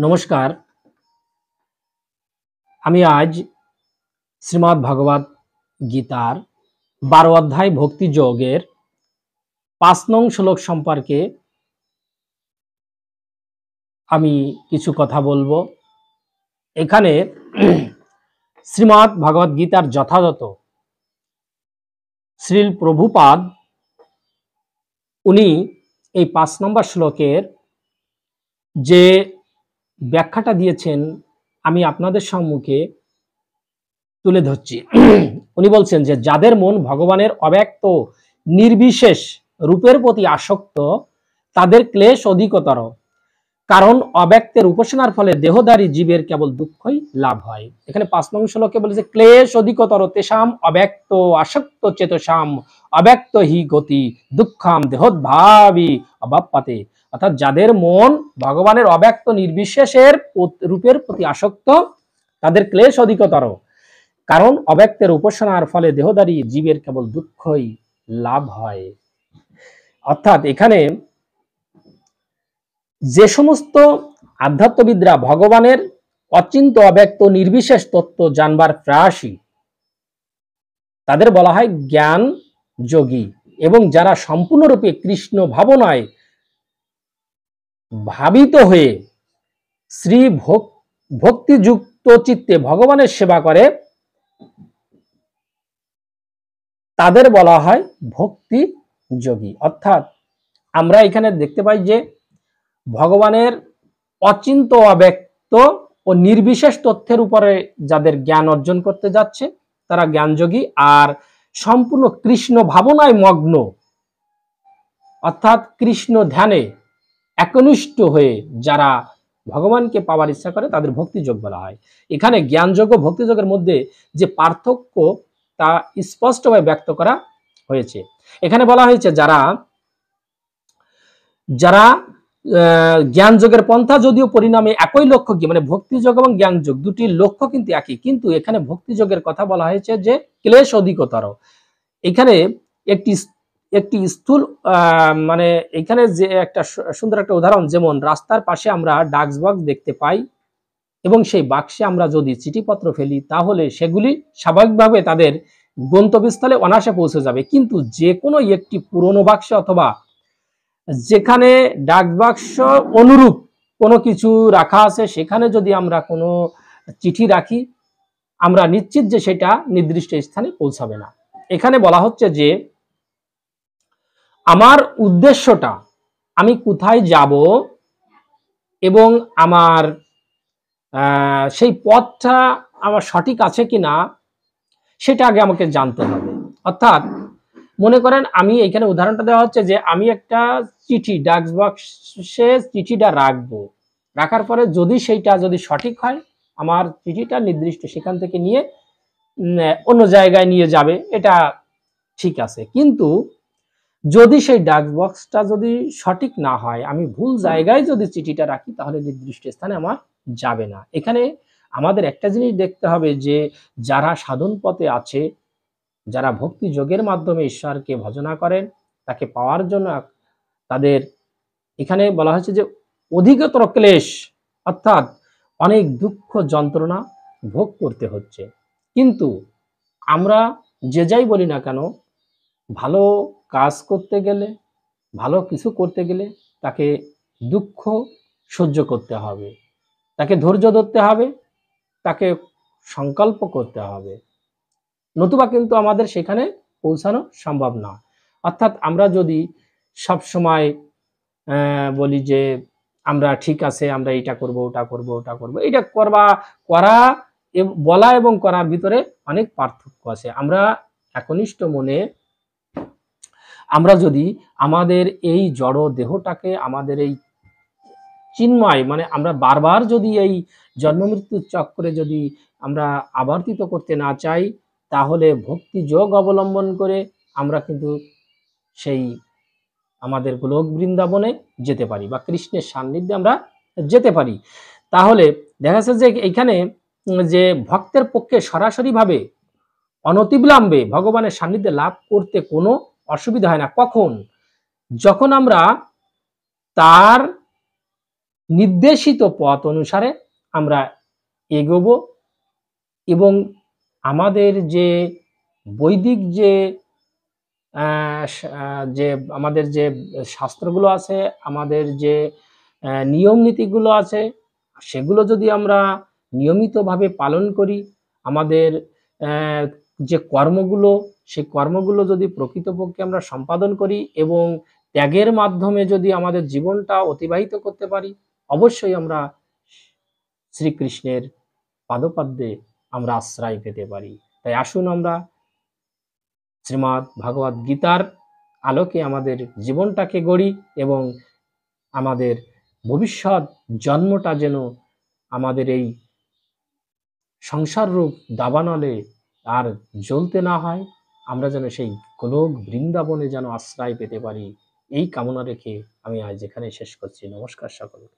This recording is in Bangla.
নমস্কার। আমি আজ শ্রীমদ্ ভগবত গীতার 12 অধ্যায় ভক্তি যোগের 5 নং শ্লোক সম্পর্কে আমি কিছু কথা বলবো। এখানে শ্রীমদ্ ভগবত গীতার যথাযথ শ্রীল প্রভুপাদ উনি এই 5 নম্বর শ্লোকের যে ব্যাখ্যাটা দিয়েছেন আমি আপনাদের সম্মুখে তুলে ধরছি। উনি বলছেন যে যাদের মন ভগবানের অব্যক্ত নির্বিশেষ রূপের প্রতি আসক্ত তাদের ক্লেশ অধিকতর, কারণ অব্যক্তের উপাসনার ফলে দেহধারী জীবের কেবল দুঃখই লাভ হয়। এখানে 5 নং শ্লোকে বলেছে ক্লেশ অধিকতর তেষাম অব্যক্ত আসক্ত চেতসাম অব্যক্ত হি গতি দুঃখাম দেহোদ্ভাবী অবাপ্পাতে। অর্থাৎ যাদের মন ভগবানের অব্যক্ত নির্বিশেষের রূপের প্রতি আসক্ত তাদের ক্লেশ অধিকতর, কারণ অব্যক্তের উপাসনার ফলে দেহধারী জীবের কেবল দুঃখই লাভ হয়। অর্থাৎ এখানে যে সমস্ত আধ্যাত্মবিদরা ভগবানের অচিন্ত অব্যক্ত নির্বিশেষ তত্ত্ব জানবার প্রয়াসী তাদের বলা হয় জ্ঞান যোগী, এবং যারা সম্পূর্ণরূপে কৃষ্ণ ভাবনায় ভাবিত হয়ে শ্রী ভক্তিযুক্ত চিত্তে ভগবানের সেবা করে তাদের বলা হয় ভক্তি যোগী। অর্থাৎ আমরা এখানে দেখতে পাই যে ভগবানের অচিন্ত অব্যক্ত ও নির্বিশেষ তথ্যের উপরে যাদের জ্ঞান অর্জন করতে যাচ্ছে তারা জ্ঞানযোগী, আর সম্পূর্ণ কৃষ্ণ ভাবনায় মগ্ন অর্থাৎ কৃষ্ণ ধ্যানে একনিষ্ঠ হয়ে যারা ভগবানকে পাওয়ার ইচ্ছা করে তাদের ভক্তিযোগ বলা হয়। এখানে জ্ঞানযোগ ও ভক্তিযোগের মধ্যে যে পার্থক্য তা স্পষ্টভাবে ব্যক্ত করা হয়েছে। এখানে বলা হয়েছে যারা যারা জ্ঞান যোগের পন্থা যদিও পরিণামে একই লক্ষ্য কি মানে ভক্তিযোগ এবং জ্ঞান যোগ দুটির লক্ষ্য কিন্তু একই, কিন্তু এখানে ভক্তিযোগের কথা বলা হয়েছে যে ক্লেশ অধিকতর। এখানে একটি স্থূল মানে এখানে যে একটা সুন্দর একটা উদাহরণ, যেমন রাস্তার পাশে আমরা ডাক বক্স দেখতে পাই এবং সেই বাক্সে আমরা যদি চিঠিপত্র ফেলি তাহলে সেগুলি স্বাভাবিকভাবে তাদের গন্তব্যস্থলে অনায়াসে পৌঁছে যাবে, কিন্তু যে কোনো একটি পুরনো বাক্স অথবা যেখানে ডাক বাক্স অনুরূপ কোনো কিছু রাখা আছে সেখানে যদি আমরা কোনো চিঠি রাখি আমরা নিশ্চিত যে সেটা নির্দিষ্ট স্থানে পৌঁছাবে না। এখানে বলা হচ্ছে যে আমার উদ্দেশ্যটা আমি কোথায় যাব এবং আমার সেই পথটা আমার সঠিক আছে কিনা সেটা আগে আমাকে জানতে হবে। অর্থাৎ মনে করেন আমি এখানে উদাহরণটা দেওয়া হচ্ছে যে আমি একটা চিঠি ডাক বক্সে চিঠিটা রাখবো, রাখার পরে যদি সেইটা যদি সঠিক হয় আমার চিঠিটা নির্দিষ্ট সেখান থেকে নিয়ে অন্য জায়গায় নিয়ে যাবে, এটা ঠিক আছে, কিন্তু যদি সেই ডাক বক্সটা যদি সঠিক না হয় আমি ভুল জায়গায় যদি চিঠিটা রাখি তাহলে নির্দিষ্ট স্থানে আমার যাবে না। এখানে আমাদের একটা জিনিস দেখতে হবে যে যারা সাধন পথে আছে, যারা ভক্তি যোগের মাধ্যমে ঈশ্বরকে ভজনা করেন তাকে পাওয়ার জন্য তাদের এখানে বলা হয়েছে যে অধিকতর ক্লেশ অর্থাৎ অনেক দুঃখ যন্ত্রণা ভোগ করতে হচ্ছে। কিন্তু আমরা যে যাই বলি না কেন ভালো কাজ করতে গেলে ভালো কিছু করতে গেলে তাকে দুঃখ সহ্য করতে হবে, তাকে ধৈর্য ধরতে হবে, তাকে সংকল্প করতে হবে, নতুবা কিন্তু আমাদের সেখানে পৌঁছানো সম্ভব না। অর্থাৎ আমরা যদি সব সময় বলি যে আমরা ঠিক আছে আমরা এটা করব ওটা করব ওটা করব, এটা করা বলা এবং করার ভিতরে অনেক পার্থক্য আছে। আমরা একনিষ্ঠ মনে আমরা যদি আমাদের এই জড় দেহটাকে আমাদের এই চিন্ময় মানে আমরা বারবার যদি এই জন্ম মৃত্যুর চক্রে যদি আমরা আবর্তিত করতে না চাই তাহলে ভক্তি যোগ অবলম্বন করে আমরা কিন্তু সেই আমাদের গোলক বৃন্দাবনে যেতে পারি বা কৃষ্ণের সান্নিধ্যে আমরা যেতে পারি। তাহলে দেখা যাচ্ছে যে এখানে যে ভক্তের পক্ষে সরাসরিভাবে অনতিবিলম্বে ভগবানের সান্নিধ্যে লাভ করতে কোনো অসুবিধা হয় না। কখন? যখন আমরা তার নির্দেশিত পথ অনুসারে আমরা এগোবো এবং আমাদের যে বৈদিক যে যে আমাদের যে শাস্ত্রগুলো আছে, আমাদের যে নিয়ম নীতিগুলো আছে, সেগুলো যদি আমরা নিয়মিতভাবে পালন করি, আমাদের যে কর্মগুলো, সেই কর্মগুলো যদি প্রকৃতপক্ষে আমরা সম্পাদন করি এবং ত্যাগের মাধ্যমে যদি আমাদের জীবনটা অতিবাহিত করতে পারি, অবশ্যই আমরা শ্রীকৃষ্ণের পাদপদ্মে আমরা আশ্রয় পেতে পারি। তাই আসুন আমরা শ্রীমদ্ ভাগবত গীতার আলোকে আমাদের জীবনটাকে গড়ি এবং আমাদের ভবিষ্যৎ জন্মটা যেন আমাদের এই সংসাররূপ দাবানলে আর জ্বলতে না হয়, আমরা যেন সেই গোলক বৃন্দাবনে যেন আশ্রয় পেতে পারি, এই কামনা রেখে আমি আজ এখানে শেষ করছি। নমস্কার সকলকে।